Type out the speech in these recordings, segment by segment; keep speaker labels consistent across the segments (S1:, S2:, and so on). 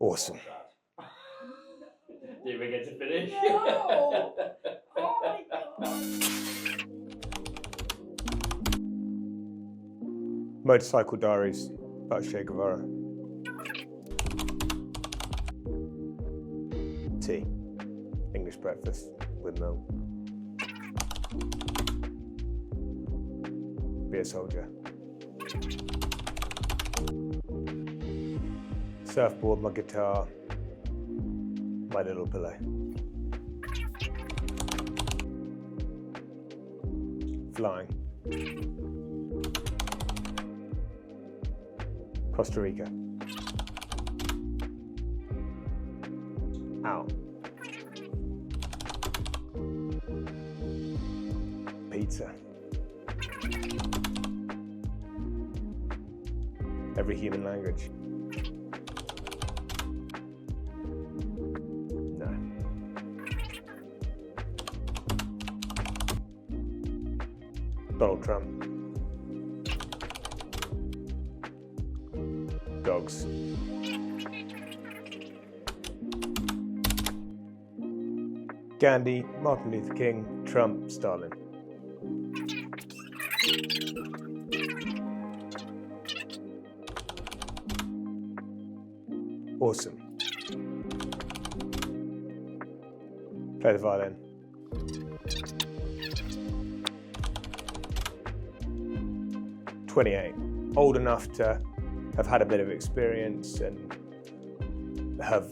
S1: Awesome.
S2: Didn't even get to finish.
S3: No! Oh my God.
S1: Motorcycle Diaries about Che Guevara. Tea. English breakfast with milk. Be a soldier. Surfboard, my guitar, my little pillow. Flying. Costa Rica. Out. Pizza. Every human language. No. Donald Trump. Dogs. Gandhi, Martin Luther King, Trump, Stalin. Awesome. Play the violin. "28, old enough to have had a bit of experience and have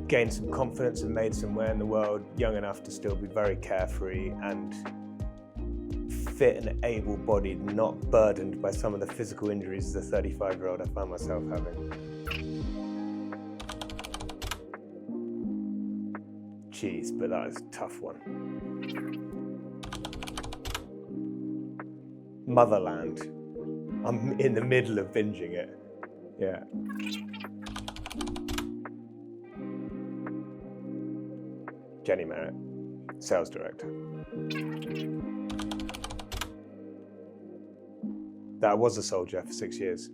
S1: gained some confidence and made some way in the world, young enough to still be very carefree and fit and able-bodied, not burdened by some of the physical injuries as a 35-year-old I found myself having." Jeez, but that is a tough one. Motherland. I'm in the middle of binging it. Yeah. Jenny Merritt, sales director. That was a soldier for 6 years.